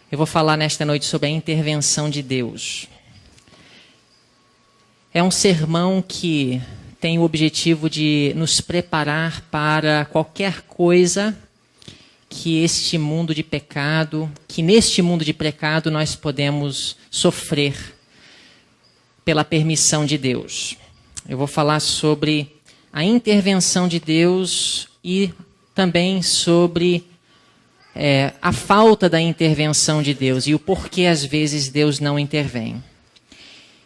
Eu vou falar nesta noite sobre a intervenção de Deus. É um sermão que tem o objetivo de nos preparar para qualquer coisa que neste mundo de pecado nós podemos sofrer pela permissão de Deus. Eu vou falar sobre a intervenção de Deus e também sobre a falta da intervenção de Deus e o porquê às vezes Deus não intervém.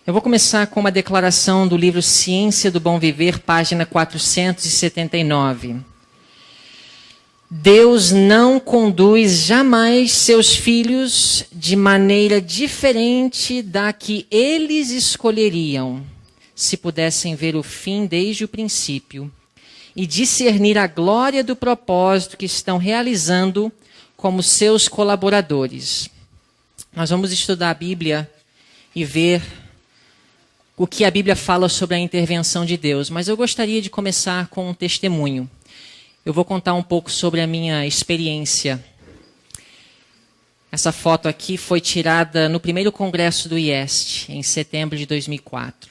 Eu vou começar com uma declaração do livro Ciência do Bom Viver, página 479. Deus não conduz jamais seus filhos de maneira diferente da que eles escolheriam, se pudessem ver o fim desde o princípio e discernir a glória do propósito que estão realizando como seus colaboradores. Nós vamos estudar a Bíblia e ver o que a Bíblia fala sobre a intervenção de Deus, mas eu gostaria de começar com um testemunho. Eu vou contar um pouco sobre a minha experiência. Essa foto aqui foi tirada no primeiro congresso do IEST, em setembro de 2004.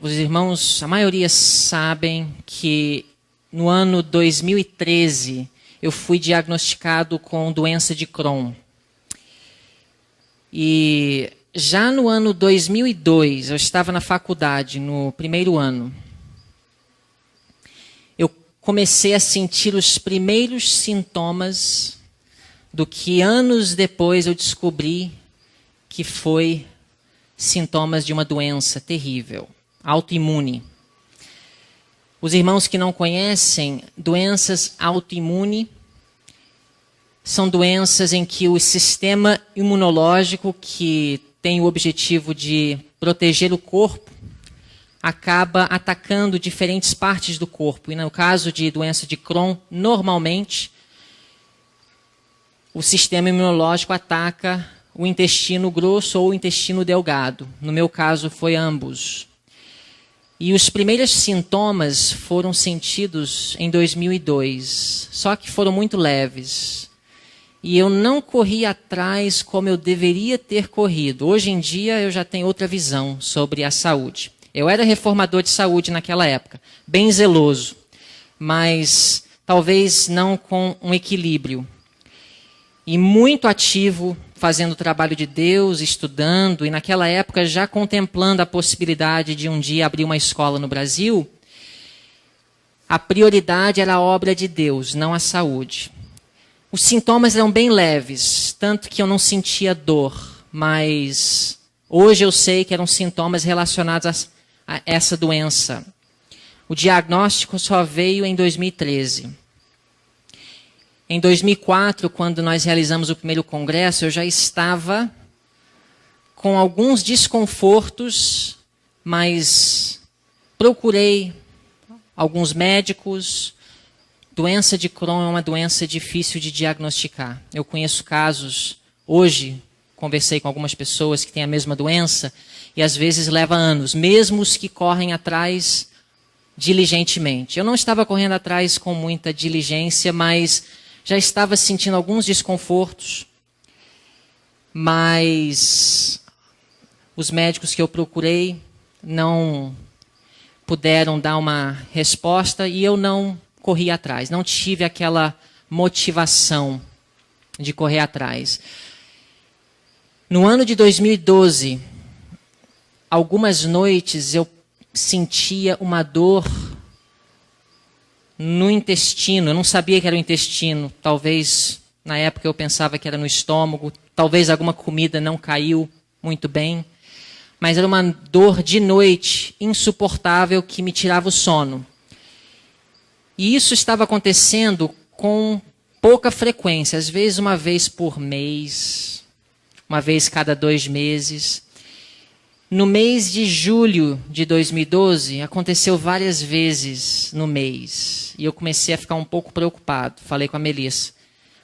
Os irmãos, a maioria sabem que no ano 2013 eu fui diagnosticado com doença de Crohn. E já no ano 2002, eu estava na faculdade, no primeiro ano. Eu comecei a sentir os primeiros sintomas do que anos depois eu descobri que foi sintomas de uma doença terrível, autoimune. Os irmãos que não conhecem, doenças autoimunes são doenças em que o sistema imunológico, que tem o objetivo de proteger o corpo, acaba atacando diferentes partes do corpo. E no caso de doença de Crohn, normalmente, o sistema imunológico ataca o intestino grosso ou o intestino delgado. No meu caso, foi ambos. E os primeiros sintomas foram sentidos em 2002, só que foram muito leves. E eu não corri atrás como eu deveria ter corrido. Hoje em dia eu já tenho outra visão sobre a saúde. Eu era reformador de saúde naquela época, bem zeloso, mas talvez não com um equilíbrio. E muito ativo, fazendo o trabalho de Deus, estudando, e naquela época já contemplando a possibilidade de um dia abrir uma escola no Brasil. A prioridade era a obra de Deus, não a saúde. Os sintomas eram bem leves, tanto que eu não sentia dor, mas hoje eu sei que eram sintomas relacionados a essa doença. O diagnóstico só veio em 2013. Em 2004, quando nós realizamos o primeiro congresso, eu já estava com alguns desconfortos, mas procurei alguns médicos. Doença de Crohn é uma doença difícil de diagnosticar. Eu conheço casos, hoje conversei com algumas pessoas que têm a mesma doença, e às vezes leva anos, mesmo os que correm atrás diligentemente. Eu não estava correndo atrás com muita diligência, mas já estava sentindo alguns desconfortos, mas os médicos que eu procurei não puderam dar uma resposta e eu não corri atrás, não tive aquela motivação de correr atrás. No ano de 2012, algumas noites eu sentia uma dor no intestino. Eu não sabia que era o intestino. Talvez, na época, eu pensava que era no estômago. Talvez alguma comida não caiu muito bem. Mas era uma dor de noite insuportável que me tirava o sono. E isso estava acontecendo com pouca frequência. Às vezes, uma vez por mês. Uma vez cada 2 meses. No mês de julho de 2012, aconteceu várias vezes no mês. E eu comecei a ficar um pouco preocupado. Falei com a Melissa,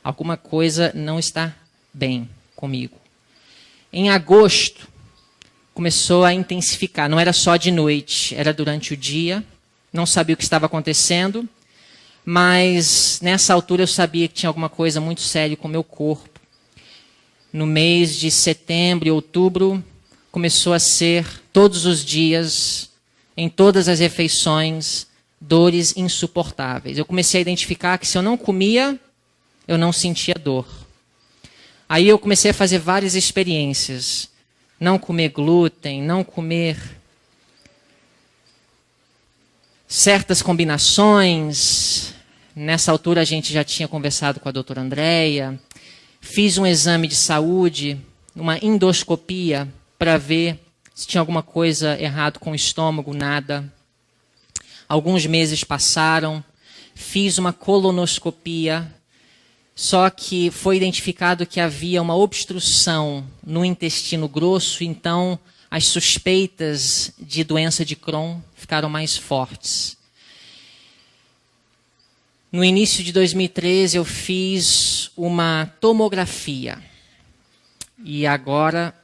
alguma coisa não está bem comigo. Em agosto, começou a intensificar. Não era só de noite, era durante o dia. Não sabia o que estava acontecendo. Mas nessa altura eu sabia que tinha alguma coisa muito séria com o meu corpo. No mês de setembro e outubro, começou a ser todos os dias, em todas as refeições, dores insuportáveis. Eu comecei a identificar que se eu não comia, eu não sentia dor. Aí eu comecei a fazer várias experiências. Não comer glúten, não comer certas combinações. Nessa altura a gente já tinha conversado com a doutora Andréia. Fiz um exame de saúde, uma endoscopia, para ver se tinha alguma coisa errado com o estômago, nada. Alguns meses passaram, fiz uma colonoscopia, só que foi identificado que havia uma obstrução no intestino grosso, então as suspeitas de doença de Crohn ficaram mais fortes. No início de 2013 eu fiz uma tomografia e agora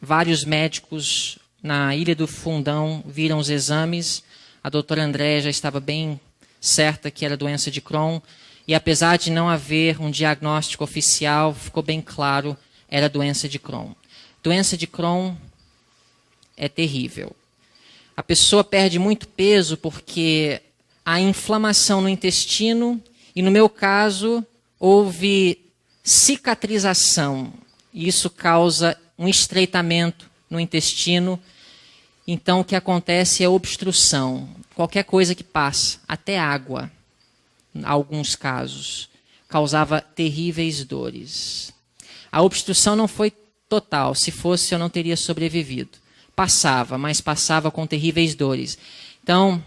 vários médicos na Ilha do Fundão viram os exames. A doutora Andréia já estava bem certa que era doença de Crohn. E apesar de não haver um diagnóstico oficial, ficou bem claro, era doença de Crohn. Doença de Crohn é terrível. A pessoa perde muito peso porque há inflamação no intestino e, no meu caso, houve cicatrização. Isso causa um estreitamento no intestino. Então, o que acontece é obstrução. Qualquer coisa que passa, até água, em alguns casos, causava terríveis dores. A obstrução não foi total. Se fosse, eu não teria sobrevivido. Passava, mas passava com terríveis dores. Então,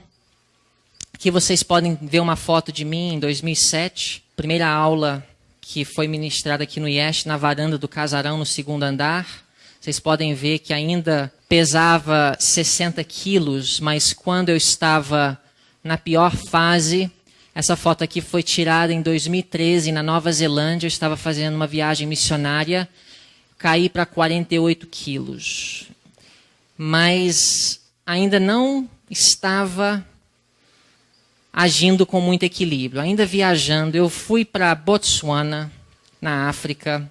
aqui vocês podem ver uma foto de mim em 2007. Primeira aula que foi ministrada aqui no IEST, na varanda do casarão, no segundo andar. Vocês podem ver que ainda pesava 60 quilos, mas quando eu estava na pior fase, essa foto aqui foi tirada em 2013, na Nova Zelândia. Eu estava fazendo uma viagem missionária, caí para 48 quilos. Mas ainda não estava agindo com muito equilíbrio. Ainda viajando, eu fui para Botsuana, na África,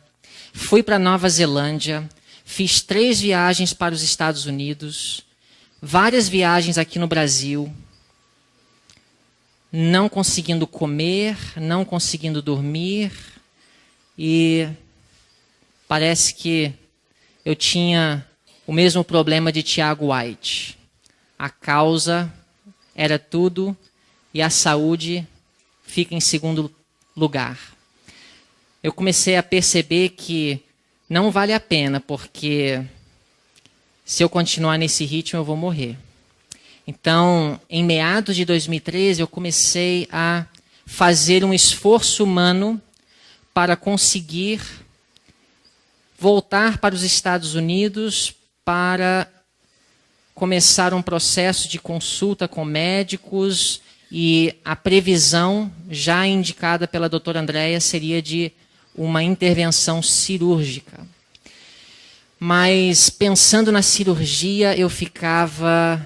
fui para Nova Zelândia, fiz 3 viagens para os Estados Unidos, várias viagens aqui no Brasil, não conseguindo comer, não conseguindo dormir, e parece que eu tinha o mesmo problema de Tiago White. A causa era tudo e a saúde fica em segundo lugar. Eu comecei a perceber que não vale a pena, porque se eu continuar nesse ritmo eu vou morrer. Então, em meados de 2013, eu comecei a fazer um esforço humano para conseguir voltar para os Estados Unidos para começar um processo de consulta com médicos, e a previsão já indicada pela doutora Andréia seria de uma intervenção cirúrgica. Mas pensando na cirurgia, eu ficava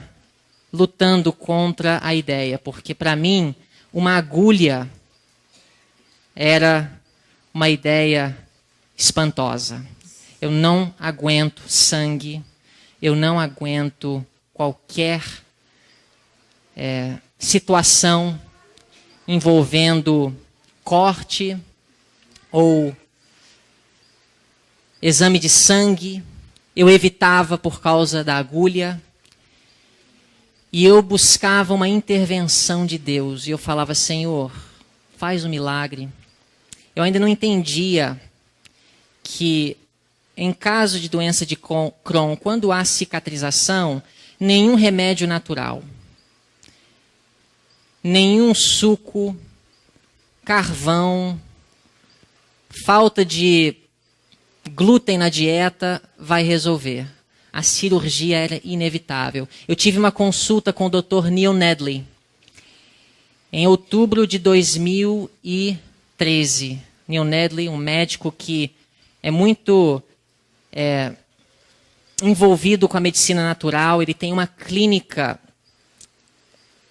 lutando contra a ideia, porque para mim uma agulha era uma ideia espantosa. Eu não aguento sangue, eu não aguento qualquer situação envolvendo corte ou exame de sangue. Eu evitava por causa da agulha. E eu buscava uma intervenção de Deus. E eu falava, Senhor, faz um milagre. Eu ainda não entendia que em caso de doença de Crohn, quando há cicatrização, nenhum remédio natural, nenhum suco, carvão, falta de glúten na dieta vai resolver. A cirurgia era inevitável. Eu tive uma consulta com o Dr. Neil Nedley em outubro de 2013. Neil Nedley, um médico que é muito envolvido com a medicina natural. Ele tem uma clínica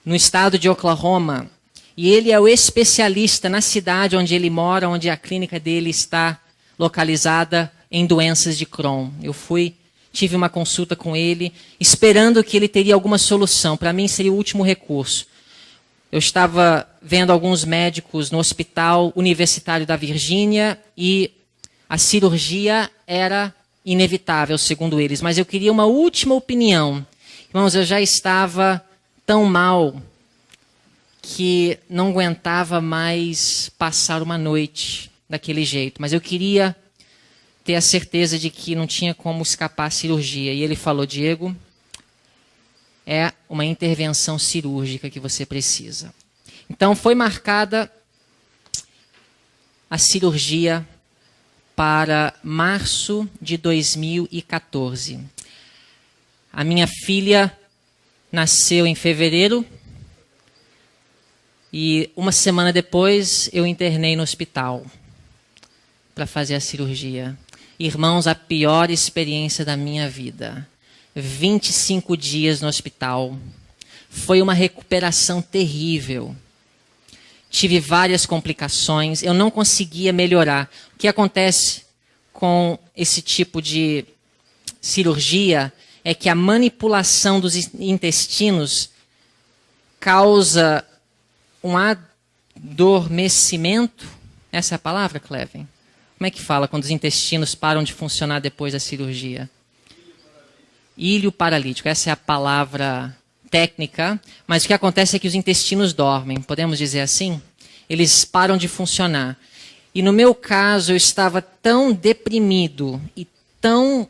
no estado de Oklahoma, e ele é o especialista na cidade onde ele mora, onde a clínica dele está localizada, em doenças de Crohn. Tive uma consulta com ele, esperando que ele teria alguma solução. Para mim seria o último recurso. Eu estava vendo alguns médicos no Hospital Universitário da Virgínia e a cirurgia era inevitável, segundo eles. Mas eu queria uma última opinião. Irmãos, eu já estava tão mal que não aguentava mais passar uma noite daquele jeito. Mas eu queria ter a certeza de que não tinha como escapar a cirurgia. E ele falou: Diego, é uma intervenção cirúrgica que você precisa. Então foi marcada a cirurgia para março de 2014. A minha filha nasceu em fevereiro e uma semana depois eu internei no hospital para fazer a cirurgia. Irmãos, a pior experiência da minha vida. 25 dias no hospital. Foi uma recuperação terrível. Tive várias complicações. Eu não conseguia melhorar. O que acontece com esse tipo de cirurgia é que a manipulação dos intestinos causa um adormecimento. Essa é a palavra, Cleven? Como é que fala quando os intestinos param de funcionar depois da cirurgia? Ilho paralítico. Essa é a palavra técnica. Mas o que acontece é que os intestinos dormem. Podemos dizer assim? Eles param de funcionar. E no meu caso, eu estava tão deprimido e tão,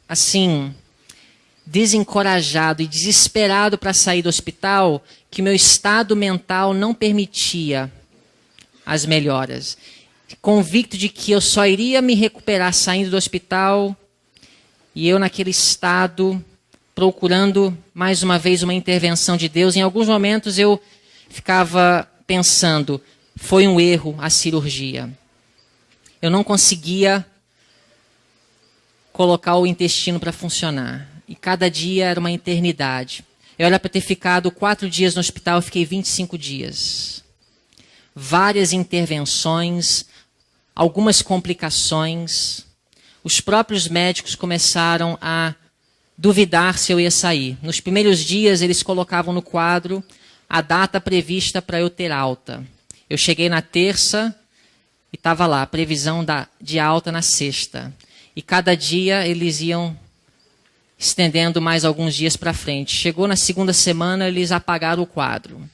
assim, desencorajado e desesperado para sair do hospital que meu estado mental não permitia as melhoras. Convicto de que eu só iria me recuperar saindo do hospital, e eu naquele estado, procurando mais uma vez uma intervenção de Deus. Em alguns momentos eu ficava pensando, foi um erro a cirurgia. Eu não conseguia colocar o intestino para funcionar. E cada dia era uma eternidade. Eu era para ter ficado 4 dias no hospital, eu fiquei 25 dias. Várias intervenções, algumas complicações. Os próprios médicos começaram a duvidar se eu ia sair. Nos primeiros dias, eles colocavam no quadro a data prevista para eu ter alta. Eu cheguei na terça e estava lá, previsão de alta na sexta. E cada dia eles iam estendendo mais alguns dias para frente. Chegou na segunda semana, eles apagaram o quadro.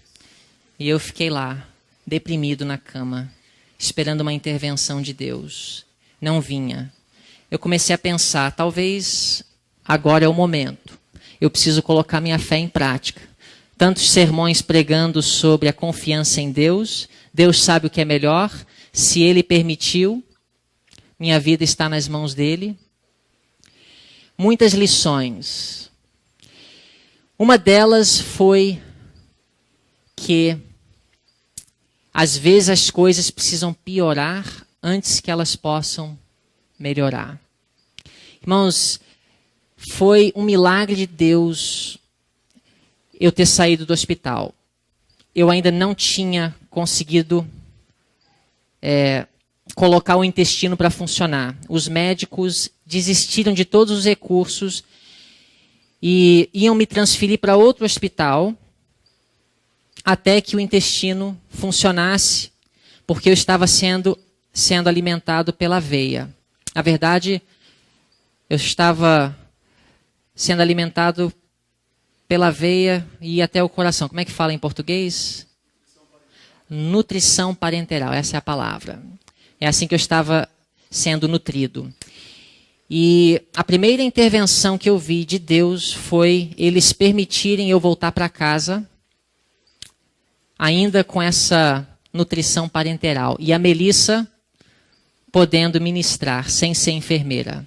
E eu fiquei lá, deprimido na cama, esperando uma intervenção de Deus. Não vinha. Eu comecei a pensar, talvez agora é o momento. Eu preciso colocar minha fé em prática. Tantos sermões pregando sobre a confiança em Deus. Deus sabe o que é melhor. Se Ele permitiu, minha vida está nas mãos dEle. Muitas lições. Uma delas foi que às vezes as coisas precisam piorar antes que elas possam melhorar. Irmãos, foi um milagre de Deus eu ter saído do hospital. Eu ainda não tinha conseguido colocar o intestino para funcionar. Os médicos desistiram de todos os recursos e iam me transferir para outro hospital até que o intestino funcionasse, porque eu estava sendo alimentado pela veia. Na verdade, eu estava sendo alimentado pela veia e até o coração. Como é que fala em português? Nutrição parenteral, essa é a palavra. É assim que eu estava sendo nutrido. E a primeira intervenção que eu vi de Deus foi eles permitirem eu voltar para casa, ainda com essa nutrição parenteral. E a Melissa podendo ministrar, sem ser enfermeira.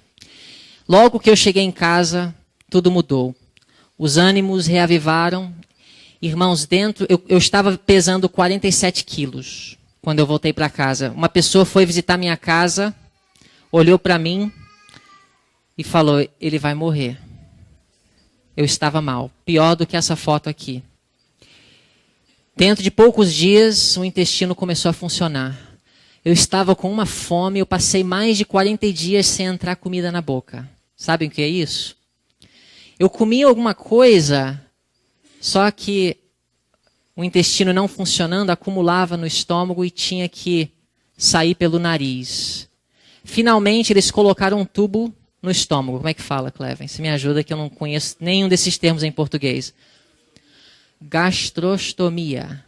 Logo que eu cheguei em casa, tudo mudou. Os ânimos reavivaram. Irmãos, eu estava pesando 47 quilos quando eu voltei para casa. Uma pessoa foi visitar minha casa, olhou para mim e falou, ele vai morrer. Eu estava mal, pior do que essa foto aqui. Dentro de poucos dias, o intestino começou a funcionar. eu estava com uma fome, eu passei mais de 40 dias sem entrar comida na boca. Sabem o que é isso? Eu comia alguma coisa, só que o intestino não funcionando, acumulava no estômago e tinha que sair pelo nariz. Finalmente, eles colocaram um tubo no estômago. Como é que fala, Cleven? Você me ajuda que eu não conheço nenhum desses termos em português. Gastrostomia.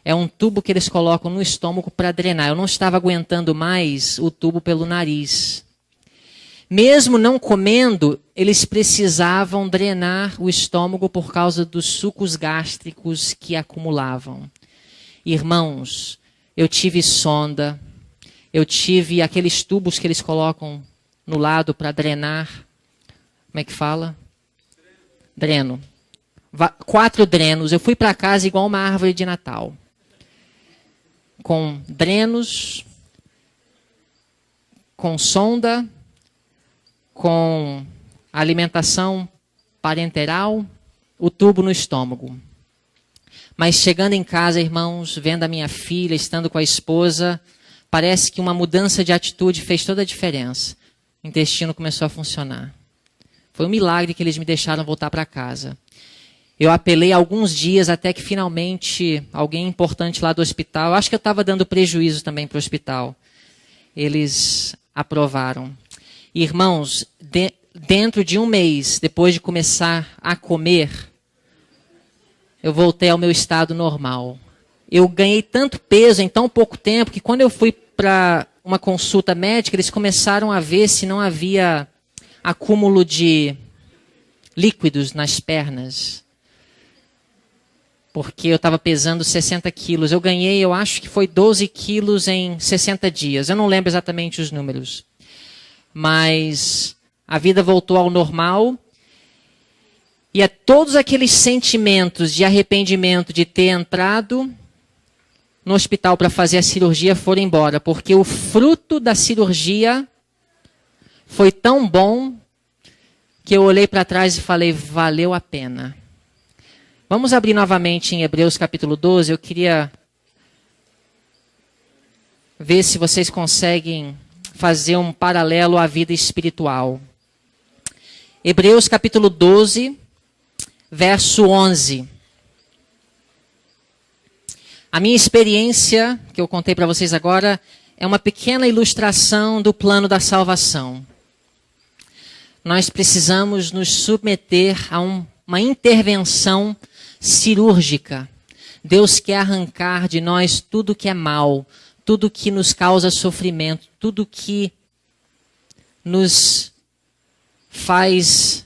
É um tubo que eles colocam no estômago para drenar. Eu não estava aguentando mais o tubo pelo nariz. Mesmo não comendo, eles precisavam drenar o estômago por causa dos sucos gástricos que acumulavam. Irmãos, eu tive sonda, eu tive aqueles tubos que eles colocam no lado para drenar. Como é que fala? Dreno. 4 drenos. Eu fui para casa igual uma árvore de Natal. Com drenos, com sonda, com alimentação parenteral, o tubo no estômago. Mas chegando em casa, irmãos, vendo a minha filha, estando com a esposa, parece que uma mudança de atitude fez toda a diferença. O intestino começou a funcionar. Foi um milagre que eles me deixaram voltar para casa. Eu apelei alguns dias até que finalmente alguém importante lá do hospital, acho que eu estava dando prejuízo também para o hospital, eles aprovaram. Irmãos, dentro de um mês, depois de começar a comer, eu voltei ao meu estado normal. Eu ganhei tanto peso em tão pouco tempo que quando eu fui para uma consulta médica, eles começaram a ver se não havia acúmulo de líquidos nas pernas. Porque eu estava pesando 60 quilos. Eu ganhei, eu acho que foi 12 quilos em 60 dias. Eu não lembro exatamente os números. Mas a vida voltou ao normal. E todos aqueles sentimentos de arrependimento de ter entrado no hospital para fazer a cirurgia foram embora. Porque o fruto da cirurgia foi tão bom que eu olhei para trás e falei, valeu a pena. Vamos abrir novamente em Hebreus capítulo 12. Eu queria ver se vocês conseguem fazer um paralelo à vida espiritual. Hebreus capítulo 12, verso 11. A minha experiência, que eu contei para vocês agora, é uma pequena ilustração do plano da salvação. Nós precisamos nos submeter a uma intervenção cirúrgica. Deus quer arrancar de nós tudo que é mal, tudo que nos causa sofrimento, tudo que nos faz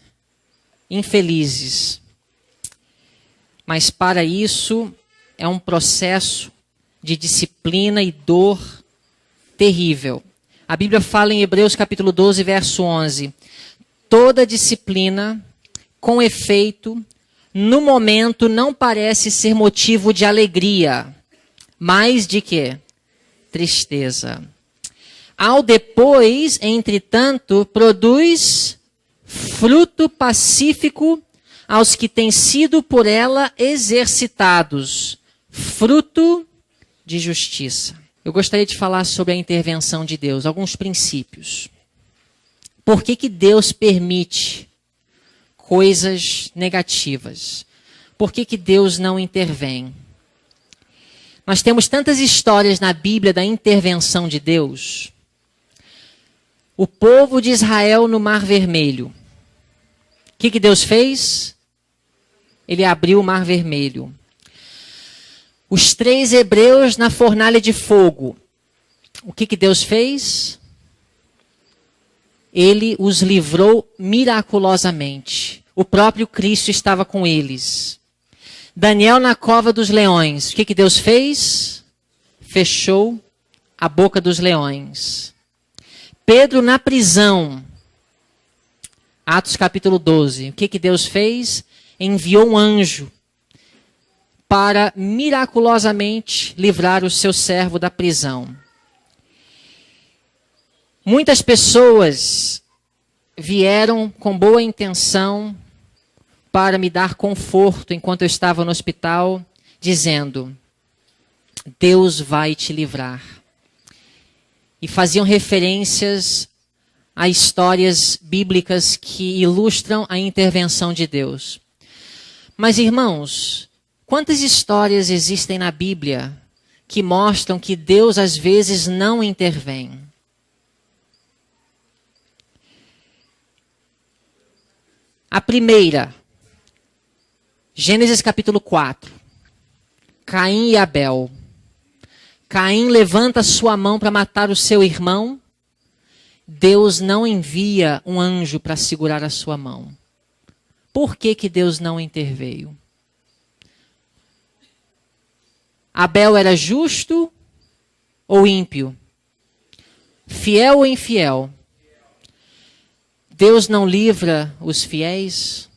infelizes. Mas para isso é um processo de disciplina e dor terrível. A Bíblia fala em Hebreus capítulo 12, verso 11. Toda disciplina, com efeito, no momento não parece ser motivo de alegria, mas de quê? Tristeza. Ao depois, entretanto, produz fruto pacífico aos que têm sido por ela exercitados, fruto de justiça. Eu gostaria de falar sobre a intervenção de Deus, alguns princípios. Por que Deus permite coisas negativas? Por que Deus não intervém? Nós temos tantas histórias na Bíblia da intervenção de Deus. O povo de Israel no Mar Vermelho. O que Deus fez? Ele abriu o Mar Vermelho. Os 3 hebreus na fornalha de fogo. O que Deus fez? Ele os livrou miraculosamente. O próprio Cristo estava com eles. Daniel na cova dos leões. O que Deus fez? Fechou a boca dos leões. Pedro na prisão. Atos capítulo 12. O que Deus fez? Enviou um anjo para miraculosamente livrar o seu servo da prisão. Muitas pessoas vieram com boa intenção para me dar conforto enquanto eu estava no hospital, dizendo, Deus vai te livrar. e faziam referências a histórias bíblicas que ilustram a intervenção de Deus. Mas, irmãos, quantas histórias existem na Bíblia que mostram que Deus às vezes não intervém? A primeira, Gênesis capítulo 4, Caim e Abel. Caim levanta sua mão para matar o seu irmão. Deus não envia um anjo para segurar a sua mão. Por que que Deus não interveio? Abel era justo ou ímpio? Fiel ou infiel? Deus não livra os fiéis?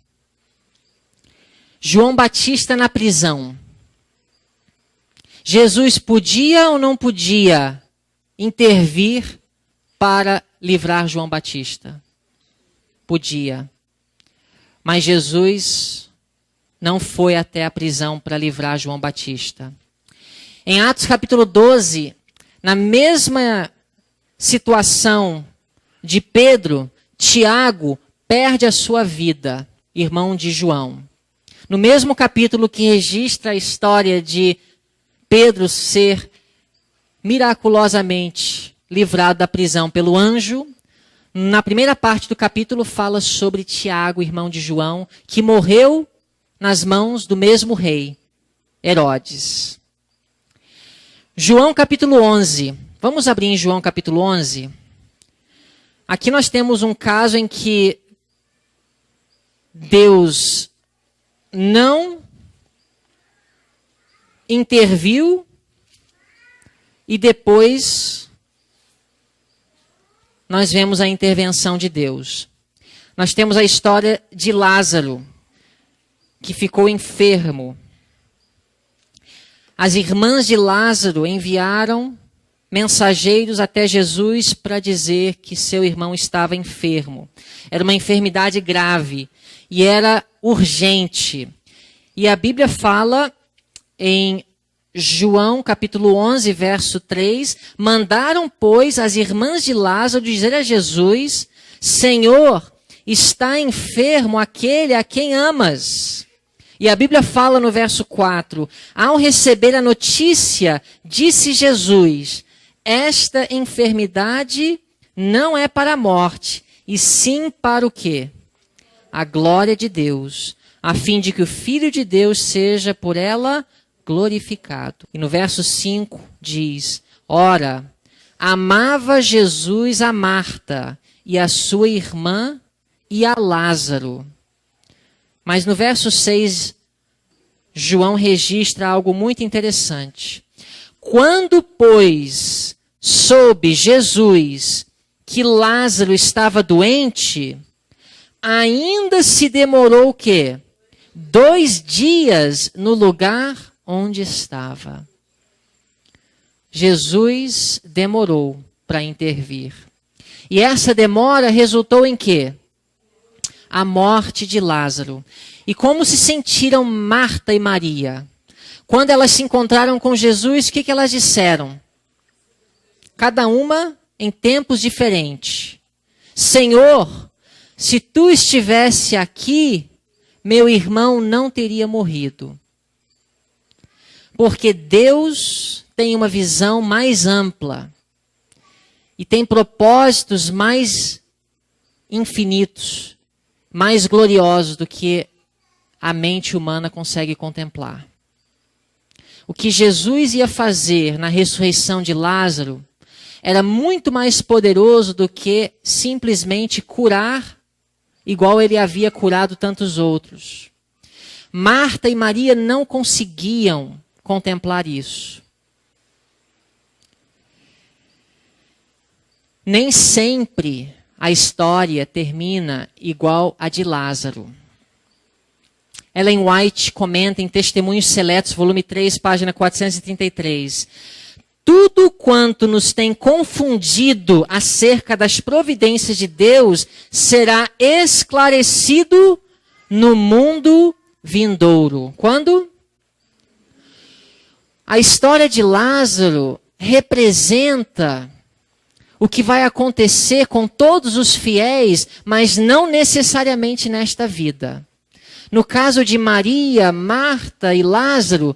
João Batista na prisão. Jesus podia ou não podia intervir para livrar João Batista? Podia. Mas Jesus não foi até a prisão para livrar João Batista. Em Atos capítulo 12, na mesma situação de Pedro, Tiago perde a sua vida, irmão de João. No mesmo capítulo que registra a história de Pedro ser miraculosamente livrado da prisão pelo anjo, na primeira parte do capítulo fala sobre Tiago, irmão de João, que morreu nas mãos do mesmo rei, Herodes. João capítulo 11. Vamos abrir em João capítulo 11. Aqui nós temos um caso em que Deus não interviu e depois nós vemos a intervenção de Deus. Nós temos a história de Lázaro, que ficou enfermo. As irmãs de Lázaro enviaram mensageiros até Jesus para dizer que seu irmão estava enfermo. Era uma enfermidade grave e era urgente. E a Bíblia fala em João capítulo 11, verso 3, mandaram, pois, as irmãs de Lázaro dizer a Jesus: Senhor, está enfermo aquele a quem amas. E a Bíblia fala no verso 4, ao receber a notícia, disse Jesus: esta enfermidade não é para a morte, e sim para o quê? A glória de Deus, a fim de que o Filho de Deus seja por ela glorificado. E no verso 5 diz: ora, amava Jesus a Marta e a sua irmã e a Lázaro. Mas no verso 6, João registra algo muito interessante. Quando, pois, soube Jesus que Lázaro estava doente, ainda se demorou o quê? 2 dias no lugar onde estava. Jesus demorou para intervir. E essa demora resultou em quê? A morte de Lázaro. E como se sentiram Marta e Maria? Quando elas se encontraram com Jesus, o que elas disseram? Cada uma em tempos diferentes. Senhor, se tu estivesse aqui, meu irmão não teria morrido. Porque Deus tem uma visão mais ampla e tem propósitos mais infinitos, mais gloriosos do que a mente humana consegue contemplar. O que Jesus ia fazer na ressurreição de Lázaro era muito mais poderoso do que simplesmente curar, igual ele havia curado tantos outros. Marta e Maria não conseguiam contemplar isso. Nem sempre a história termina igual a de Lázaro. Ellen White comenta em Testemunhos Seletos, volume 3, página 433. Tudo quanto nos tem confundido acerca das providências de Deus será esclarecido no mundo vindouro. Quando? A história de Lázaro representa o que vai acontecer com todos os fiéis, mas não necessariamente nesta vida. No caso de Maria, Marta e Lázaro,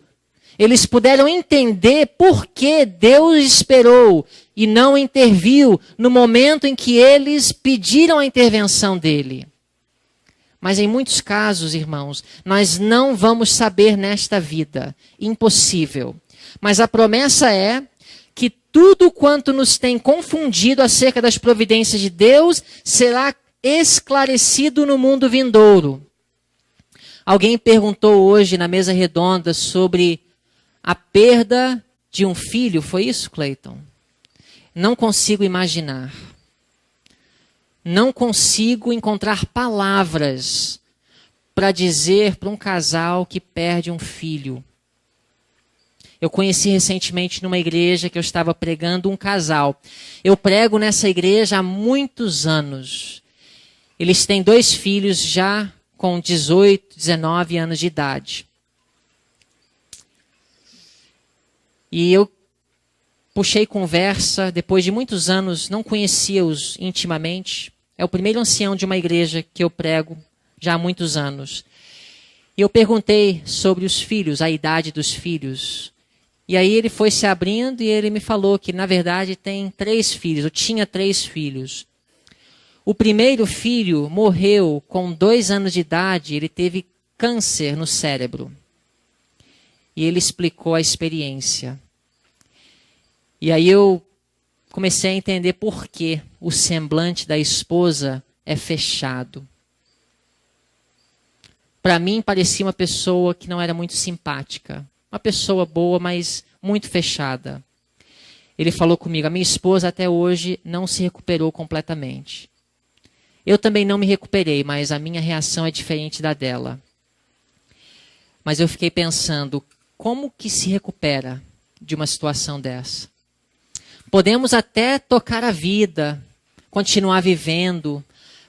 eles puderam entender por que Deus esperou e não interviu no momento em que eles pediram a intervenção dele. Mas em muitos casos, irmãos, nós não vamos saber nesta vida. Impossível. Mas a promessa é que tudo quanto nos tem confundido acerca das providências de Deus será esclarecido no mundo vindouro. Alguém perguntou hoje na mesa redonda sobre a perda de um filho. Foi isso, Cleiton? Não consigo imaginar. Não consigo encontrar palavras para dizer para um casal que perde um filho. Eu conheci recentemente numa igreja que eu estava pregando um casal. Eu prego nessa igreja há muitos anos. Eles têm 2 filhos já com 18, 19 anos de idade. E eu puxei conversa, depois de muitos anos, não conhecia-os intimamente. É o primeiro ancião de uma igreja que eu prego já há muitos anos. E eu perguntei sobre os filhos, a idade dos filhos. E aí ele foi se abrindo e ele me falou que, na verdade, tem 3 filhos. Eu tinha 3 filhos. O primeiro filho morreu com 2 anos de idade. Ele teve câncer no cérebro. E ele explicou a experiência. E aí eu comecei a entender por que o semblante da esposa é fechado. Para mim, parecia uma pessoa que não era muito simpática. Uma pessoa boa, mas muito fechada. Ele falou comigo, a minha esposa até hoje não se recuperou completamente. Eu também não me recuperei, mas a minha reação é diferente da dela. Mas eu fiquei pensando, como que se recupera de uma situação dessa? Podemos até tocar a vida, continuar vivendo,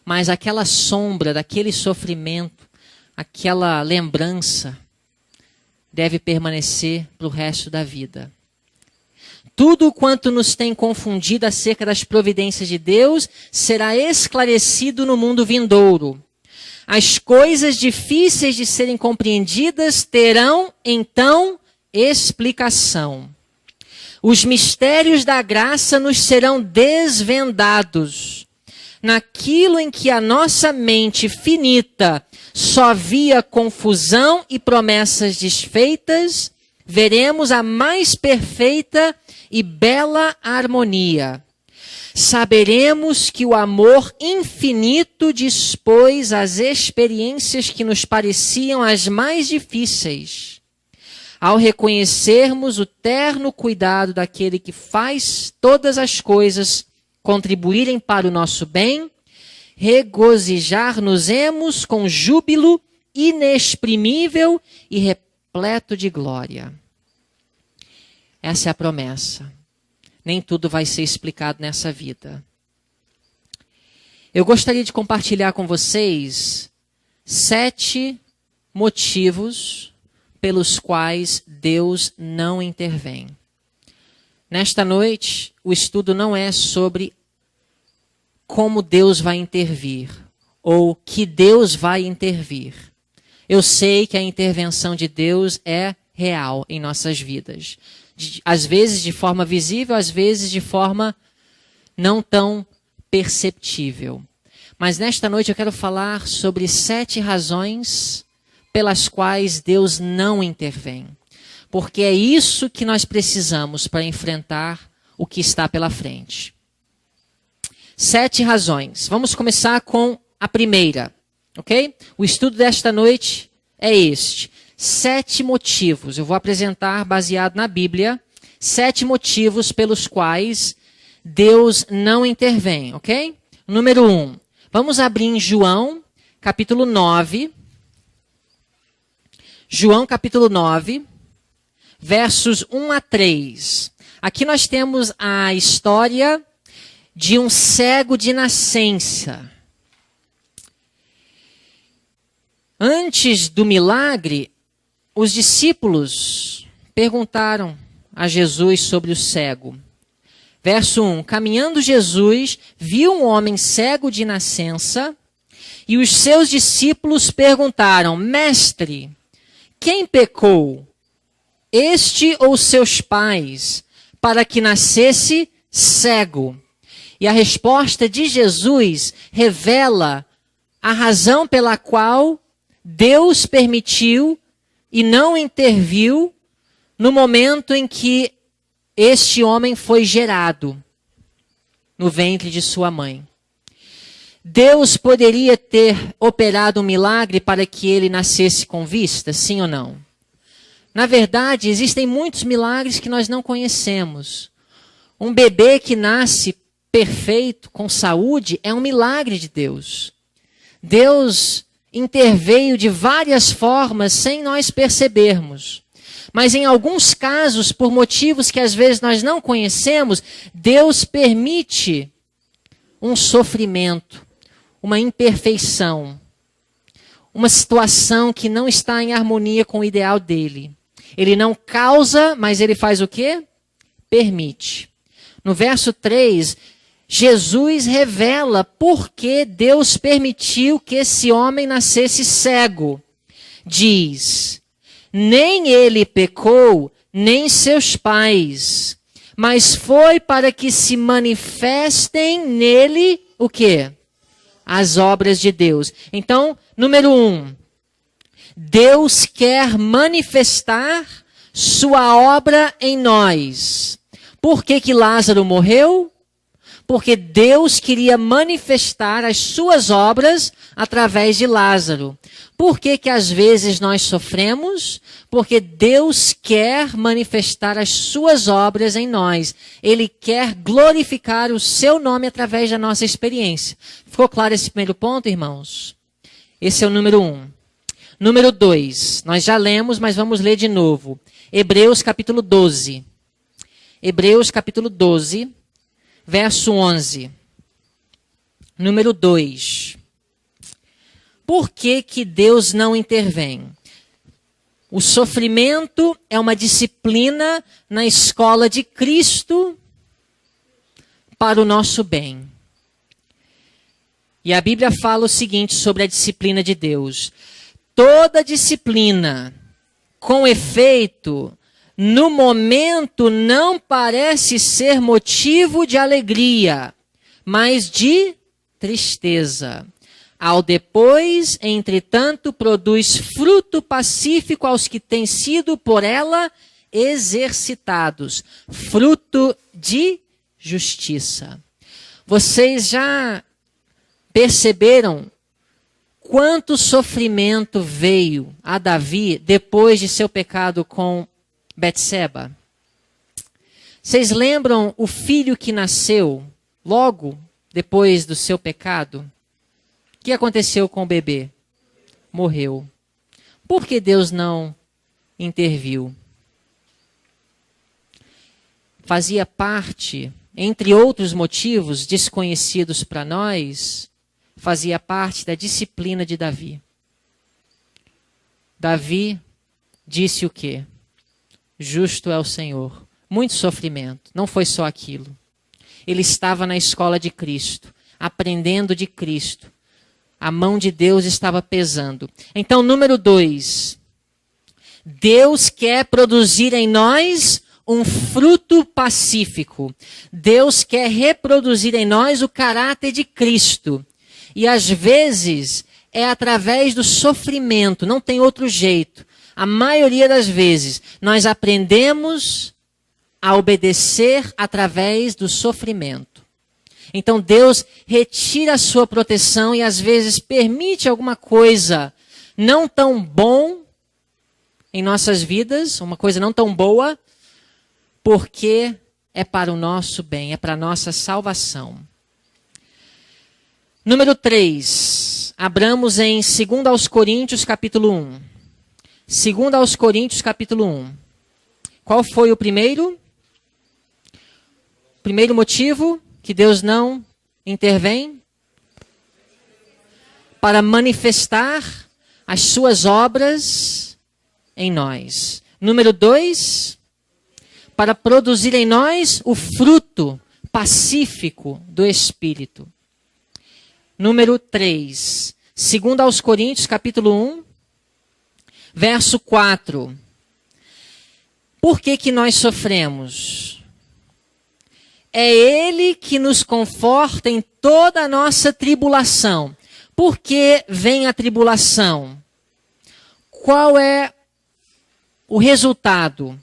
mas aquela sombra daquele sofrimento, aquela lembrança, deve permanecer para o resto da vida. Tudo quanto nos tem confundido acerca das providências de Deus será esclarecido no mundo vindouro. As coisas difíceis de serem compreendidas terão, então, explicação. Os mistérios da graça nos serão desvendados. Naquilo em que a nossa mente finita só via confusão e promessas desfeitas, veremos a mais perfeita e bela harmonia. Saberemos que o amor infinito dispôs as experiências que nos pareciam as mais difíceis. Ao reconhecermos o terno cuidado daquele que faz todas as coisas contribuírem para o nosso bem, regozijar-nos-emos com júbilo inexprimível e repleto de glória. Essa é a promessa. Nem tudo vai ser explicado nessa vida. Eu gostaria de compartilhar com vocês 7 motivos pelos quais Deus não intervém. Nesta noite, o estudo não é sobre como Deus vai intervir, ou que Deus vai intervir. Eu sei que a intervenção de Deus é real em nossas vidas. Às vezes de forma visível, às vezes de forma não tão perceptível. Mas nesta noite eu quero falar sobre 7 razões pelas quais Deus não intervém. Porque é isso que nós precisamos para enfrentar o que está pela frente. 7 razões. Vamos começar com a primeira, ok? O estudo desta noite é este. 7 motivos. Eu vou apresentar, baseado na Bíblia, 7 motivos pelos quais Deus não intervém, ok? Número 1. Vamos abrir em João, capítulo 9. João, capítulo 9. Versos 1 a 3. Aqui nós temos a história de um cego de nascença. Antes do milagre, os discípulos perguntaram a Jesus sobre o cego. Verso 1. Caminhando Jesus, viu um homem cego de nascença, e os seus discípulos perguntaram: Mestre, quem pecou, este ou seus pais, para que nascesse cego? E a resposta de Jesus revela a razão pela qual Deus permitiu e não interviu no momento em que este homem foi gerado no ventre de sua mãe. Deus poderia ter operado um milagre para que ele nascesse com vista, sim ou não? Na verdade, existem muitos milagres que nós não conhecemos. Um bebê que nasce perfeito, com saúde, é um milagre de Deus. Deus interveio de várias formas sem nós percebermos. Mas em alguns casos, por motivos que às vezes nós não conhecemos, Deus permite um sofrimento, uma imperfeição, uma situação que não está em harmonia com o ideal dele. Ele não causa, mas ele faz o quê? Permite. No verso 3, Jesus revela por que Deus permitiu que esse homem nascesse cego. Diz: nem ele pecou, nem seus pais, mas foi para que se manifestem nele o quê? As obras de Deus. Então, número 1, Deus quer manifestar sua obra em nós. Por que Lázaro morreu? Porque Deus queria manifestar as suas obras através de Lázaro. Por que às vezes nós sofremos? Porque Deus quer manifestar as suas obras em nós. Ele quer glorificar o seu nome através da nossa experiência. Ficou claro esse primeiro ponto, irmãos? Esse é o número 1. Número 2, nós já lemos, mas vamos ler de novo. Hebreus capítulo 12. Hebreus capítulo 12, verso 11. Número 2. Por que Deus não intervém? O sofrimento é uma disciplina na escola de Cristo para o nosso bem. E a Bíblia fala o seguinte sobre a disciplina de Deus. Toda disciplina, com efeito, no momento não parece ser motivo de alegria, mas de tristeza. Ao depois, entretanto, produz fruto pacífico aos que têm sido por ela exercitados. Fruto de justiça. Vocês já perceberam quanto sofrimento veio a Davi depois de seu pecado com Betseba? Vocês lembram o filho que nasceu logo depois do seu pecado? O que aconteceu com o bebê? Morreu. Por que Deus não interviu? Fazia parte, entre outros motivos desconhecidos para nós, fazia parte da disciplina de Davi. Davi disse o quê? Justo é o Senhor. Muito sofrimento, não foi só aquilo. Ele estava na escola de Cristo, aprendendo de Cristo. A mão de Deus estava pesando. Então, número 2. Deus quer produzir em nós um fruto pacífico. Deus quer reproduzir em nós o caráter de Cristo. E às vezes é através do sofrimento, não tem outro jeito. A maioria das vezes nós aprendemos a obedecer através do sofrimento. Então Deus retira a sua proteção e às vezes permite alguma coisa não tão bom em nossas vidas, uma coisa não tão boa, porque é para o nosso bem, é para a nossa salvação. Número 3, abramos em 2 aos Coríntios capítulo 1. 2 aos Coríntios capítulo 1. Qual foi o primeiro? Primeiro motivo que Deus não intervém? Para manifestar as suas obras em nós. Número 2, para produzir em nós o fruto pacífico do Espírito. Número 3. 2 aos Coríntios, capítulo 1, verso 4. Por que nós sofremos? É Ele que nos conforta em toda a nossa tribulação. Por que vem a tribulação? Qual é o resultado?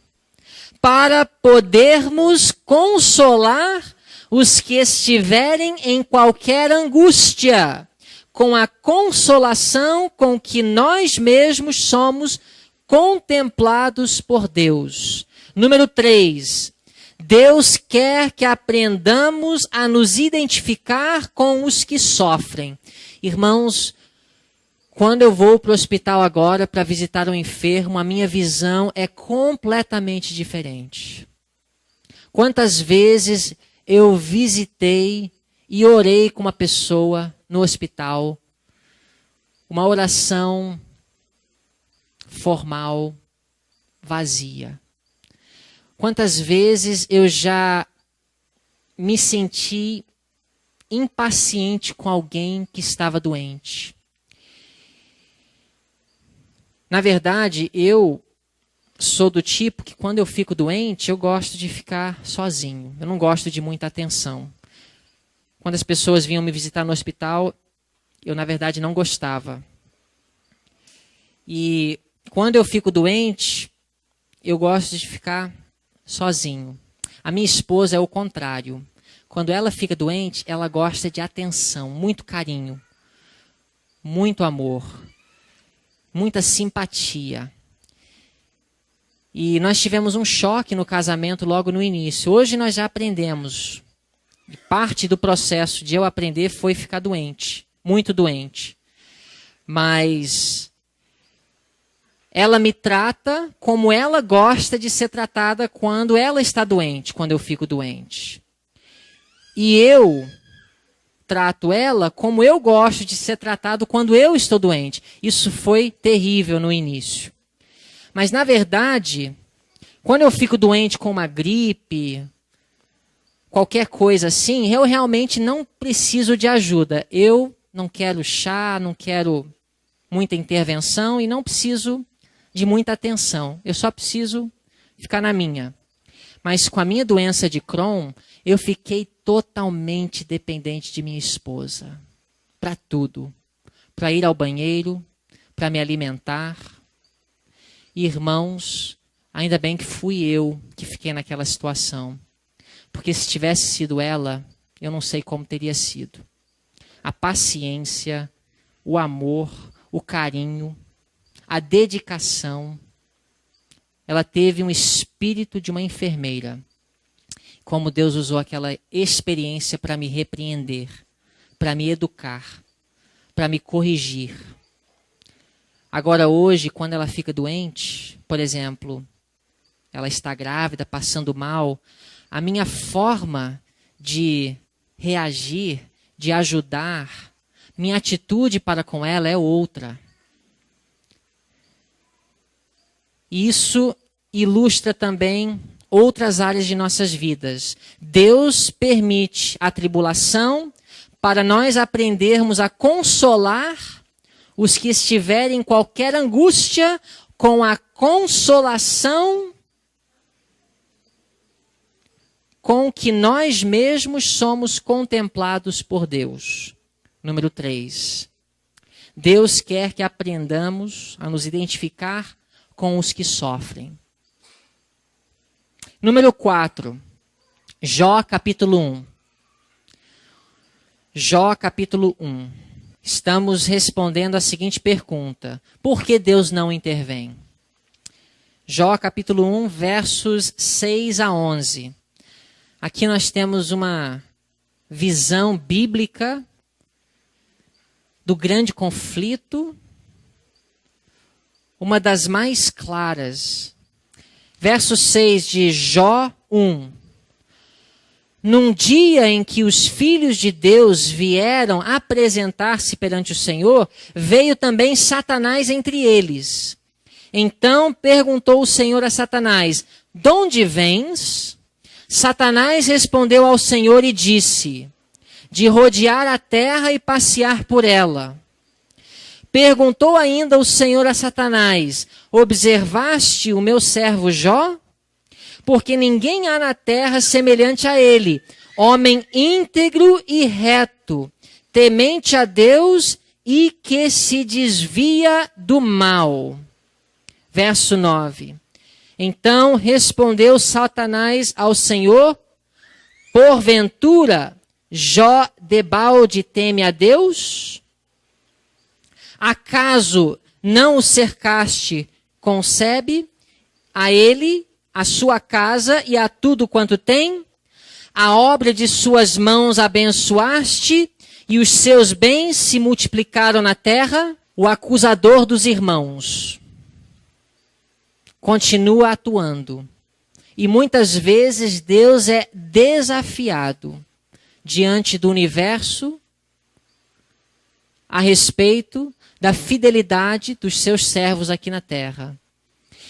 Para podermos consolar os que estiverem em qualquer angústia, com a consolação com que nós mesmos somos contemplados por Deus. Número 3. Deus quer que aprendamos a nos identificar com os que sofrem. Irmãos, quando eu vou para o hospital agora para visitar um enfermo, a minha visão é completamente diferente. Quantas vezes eu visitei e orei com uma pessoa no hospital, uma oração formal, vazia. Quantas vezes eu já me senti impaciente com alguém que estava doente. Na verdade, eu sou do tipo que quando eu fico doente, eu gosto de ficar sozinho. Eu não gosto de muita atenção. Quando as pessoas vinham me visitar no hospital, eu na verdade não gostava. E quando eu fico doente, eu gosto de ficar sozinho. A minha esposa é o contrário. Quando ela fica doente, ela gosta de atenção, muito carinho, muito amor, muita simpatia. E nós tivemos um choque no casamento logo no início. Hoje nós já aprendemos. Parte do processo de eu aprender foi ficar doente, muito doente. Mas ela me trata como ela gosta de ser tratada quando ela está doente, quando eu fico doente. E eu trato ela como eu gosto de ser tratado quando eu estou doente. Isso foi terrível no início. Mas, na verdade, quando eu fico doente com uma gripe, qualquer coisa assim, eu realmente não preciso de ajuda. Eu não quero chá, não quero muita intervenção e não preciso de muita atenção. Eu só preciso ficar na minha. Mas com a minha doença de Crohn, eu fiquei totalmente dependente de minha esposa. Para tudo. Para ir ao banheiro, para me alimentar. E, irmãos, ainda bem que fui eu que fiquei naquela situação. Porque se tivesse sido ela, eu não sei como teria sido. A paciência, o amor, o carinho, a dedicação. Ela teve um espírito de uma enfermeira. Como Deus usou aquela experiência para me repreender, para me educar, para me corrigir. Agora hoje, quando ela fica doente, por exemplo, ela está grávida, passando mal, a minha forma de reagir, de ajudar, minha atitude para com ela é outra. E isso ilustra também outras áreas de nossas vidas. Deus permite a tribulação para nós aprendermos a consolar os que estiverem em qualquer angústia com a consolação com que nós mesmos somos contemplados por Deus. Número 3. Deus quer que aprendamos a nos identificar com os que sofrem. Número 4. Jó capítulo 1. Jó capítulo 1. Estamos respondendo a seguinte pergunta: por que Deus não intervém? Jó capítulo 1, versos 6 a 11. Aqui nós temos uma visão bíblica do grande conflito, uma das mais claras. Verso 6 de Jó 1. Num dia em que os filhos de Deus vieram apresentar-se perante o Senhor, veio também Satanás entre eles. Então perguntou o Senhor a Satanás: de onde vens? Satanás respondeu ao Senhor e disse: de rodear a terra e passear por ela. Perguntou ainda o Senhor a Satanás: observaste o meu servo Jó? Porque ninguém há na terra semelhante a ele, homem íntegro e reto, temente a Deus e que se desvia do mal. Verso 9. Então respondeu Satanás ao Senhor: porventura Jó debalde teme a Deus? Acaso não o cercaste com sebe, a ele, a sua casa e a tudo quanto tem? A obra de suas mãos abençoaste e os seus bens se multiplicaram na terra? O acusador dos irmãos continua atuando. E muitas vezes Deus é desafiado diante do universo a respeito da fidelidade dos seus servos aqui na terra.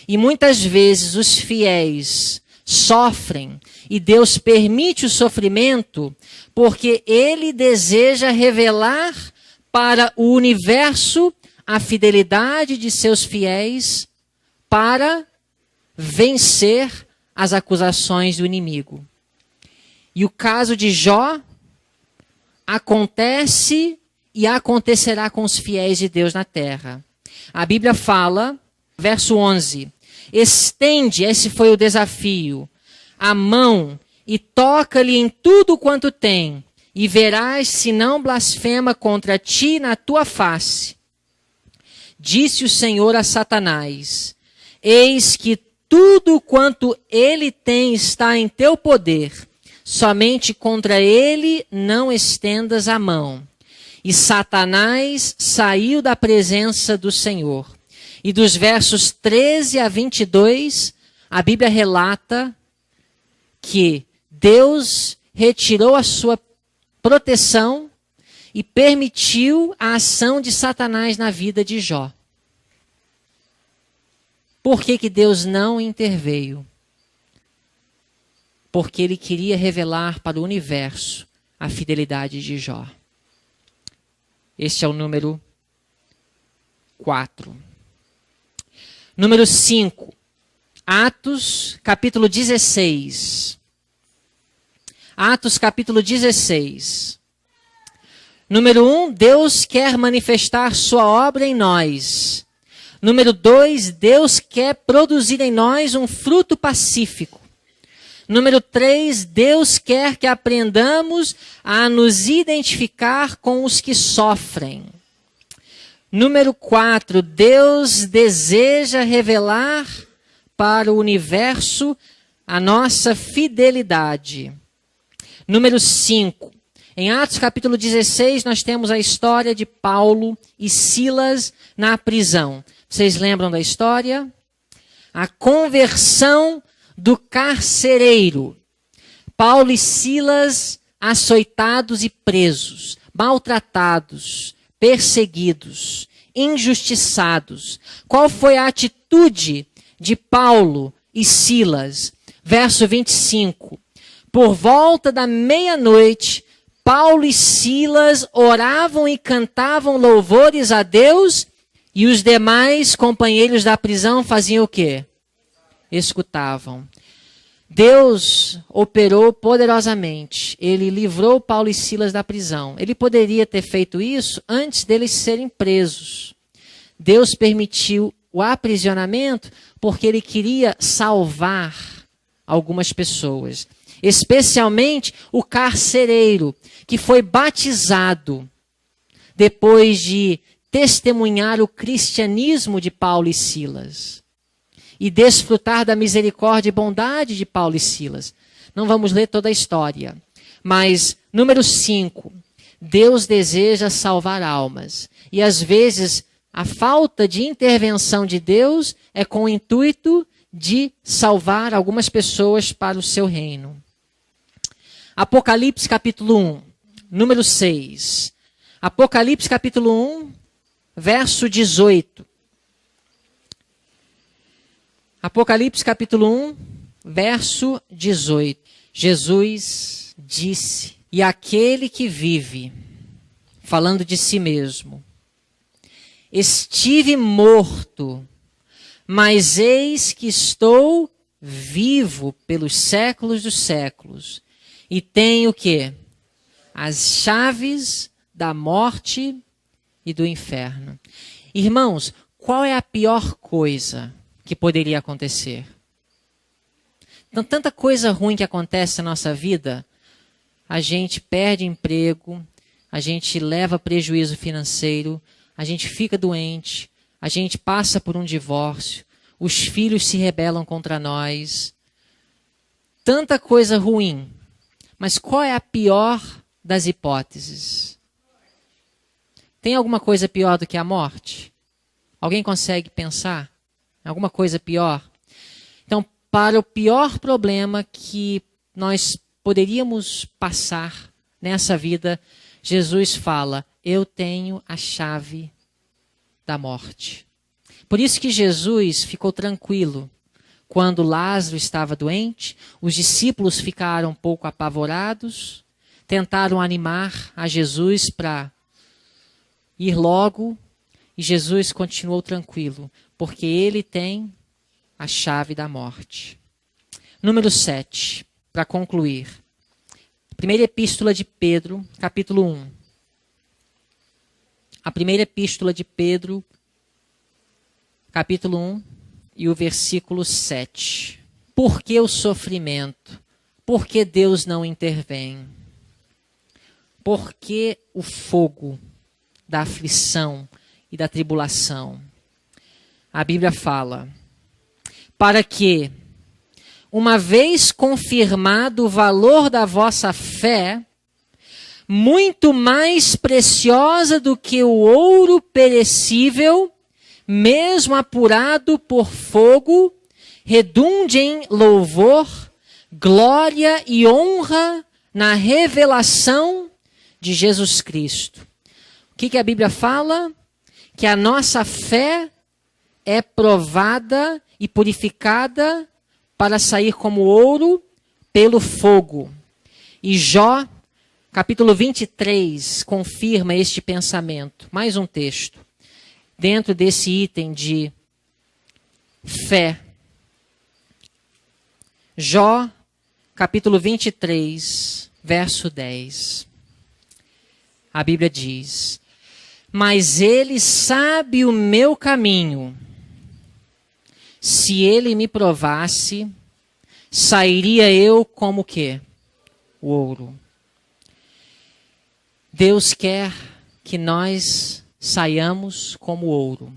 E muitas vezes os fiéis sofrem e Deus permite o sofrimento porque Ele deseja revelar para o universo a fidelidade de seus fiéis para vencer as acusações do inimigo. E o caso de Jó acontece e acontecerá com os fiéis de Deus na terra. A Bíblia fala, verso 11, estende, esse foi o desafio, a mão e toca-lhe em tudo quanto tem, e verás se não blasfema contra ti na tua face. Disse o Senhor a Satanás: eis que tudo quanto ele tem está em teu poder, somente contra ele não estendas a mão. E Satanás saiu da presença do Senhor. E dos versos 13 a 22, a Bíblia relata que Deus retirou a sua proteção e permitiu a ação de Satanás na vida de Jó. Por que Deus não interveio? Porque Ele queria revelar para o universo a fidelidade de Jó. Este é o número 4. Número 5. Atos, capítulo 16. Atos, capítulo 16. Número 1, Deus quer manifestar sua obra em nós. Número 2, Deus quer produzir em nós um fruto pacífico. Número 3, Deus quer que aprendamos a nos identificar com os que sofrem. Número 4, Deus deseja revelar para o universo a nossa fidelidade. Número 5, em Atos capítulo 16, nós temos a história de Paulo e Silas na prisão. Vocês lembram da história? A conversão do carcereiro. Paulo e Silas açoitados e presos, maltratados, perseguidos, injustiçados. Qual foi a atitude de Paulo e Silas? Verso 25. Por volta da meia-noite, Paulo e Silas oravam e cantavam louvores a Deus, e os demais companheiros da prisão faziam o quê? Escutavam. Deus operou poderosamente. Ele livrou Paulo e Silas da prisão. Ele poderia ter feito isso antes deles serem presos. Deus permitiu o aprisionamento porque Ele queria salvar algumas pessoas. Especialmente o carcereiro, que foi batizado depois de testemunhar o cristianismo de Paulo e Silas e desfrutar da misericórdia e bondade de Paulo e Silas. Não vamos ler toda a história, mas número 5, Deus deseja salvar almas, e às vezes a falta de intervenção de Deus é com o intuito de salvar algumas pessoas para o seu reino. Apocalipse capítulo 1, número 6. Apocalipse capítulo 1, verso 18. Apocalipse capítulo 1, verso 18. Jesus disse: e aquele que vive, falando de si mesmo, estive morto, mas eis que estou vivo pelos séculos dos séculos, e tenho o quê? As chaves da morte e do inferno. Irmãos, qual é a pior coisa que poderia acontecer? Então, tanta coisa ruim que acontece na nossa vida, a gente perde emprego, a gente leva prejuízo financeiro, a gente fica doente, a gente passa por um divórcio, os filhos se rebelam contra nós. Tanta coisa ruim. Mas qual é a pior das hipóteses? Tem alguma coisa pior do que a morte? Alguém consegue pensar? Alguma coisa pior? Então, para o pior problema que nós poderíamos passar nessa vida, Jesus fala: eu tenho a chave da morte. Por isso que Jesus ficou tranquilo quando Lázaro estava doente. Os discípulos ficaram um pouco apavorados, tentaram animar a Jesus para ir logo, e Jesus continuou tranquilo, porque ele tem a chave da morte. Número 7, para concluir. Primeira epístola de Pedro, capítulo 1. A primeira epístola de Pedro, capítulo 1 e o versículo 7. Por que o sofrimento? Por que Deus não intervém? Por que o fogo da aflição e da tribulação? A Bíblia fala: para que, uma vez confirmado o valor da vossa fé, muito mais preciosa do que o ouro perecível, mesmo apurado por fogo, redunde em louvor, glória e honra na revelação de Jesus Cristo. O que a Bíblia fala? Que a nossa fé é provada e purificada para sair como ouro pelo fogo. E Jó, capítulo 23, confirma este pensamento. Mais um texto. Dentro desse item de fé. Jó, capítulo 23, verso 10. A Bíblia diz: mas ele sabe o meu caminho. Se ele me provasse, sairia eu como o quê? O ouro. Deus quer que nós saiamos como ouro.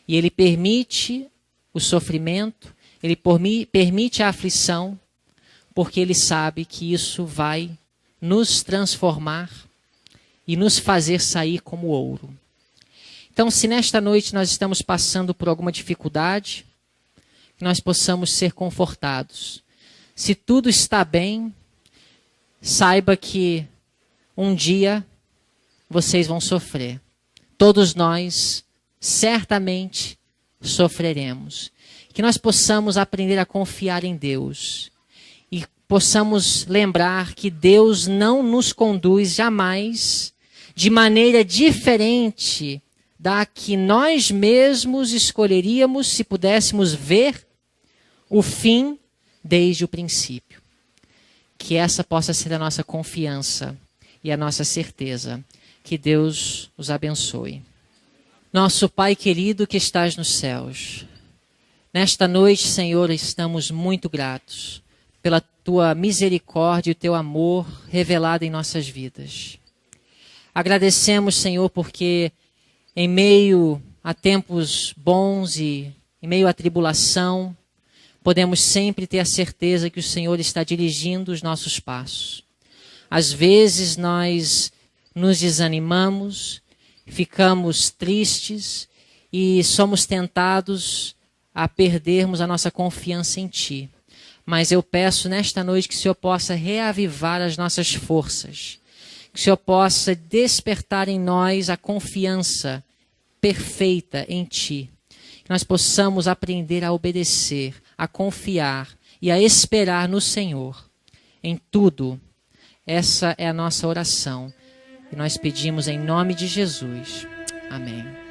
E ele permite o sofrimento, ele permite a aflição, porque ele sabe que isso vai nos transformar e nos fazer sair como ouro. Então, se nesta noite nós estamos passando por alguma dificuldade, que nós possamos ser confortados. Se tudo está bem, saiba que um dia vocês vão sofrer. Todos nós certamente sofreremos. Que nós possamos aprender a confiar em Deus. E possamos lembrar que Deus não nos conduz jamais de maneira diferente da que nós mesmos escolheríamos se pudéssemos ver o fim desde o princípio. Que essa possa ser a nossa confiança e a nossa certeza. Que Deus os abençoe. Nosso Pai querido que estás nos céus, nesta noite, Senhor, estamos muito gratos pela Tua misericórdia e o Teu amor revelado em nossas vidas. Agradecemos, Senhor, porque em meio a tempos bons e em meio à tribulação, podemos sempre ter a certeza que o Senhor está dirigindo os nossos passos. Às vezes nós nos desanimamos, ficamos tristes e somos tentados a perdermos a nossa confiança em Ti. Mas eu peço nesta noite que o Senhor possa reavivar as nossas forças, que o Senhor possa despertar em nós a confiança perfeita em Ti, que nós possamos aprender a obedecer, a confiar e a esperar no Senhor. em tudo. Essa é a nossa oração. E nós pedimos em nome de Jesus. Amém.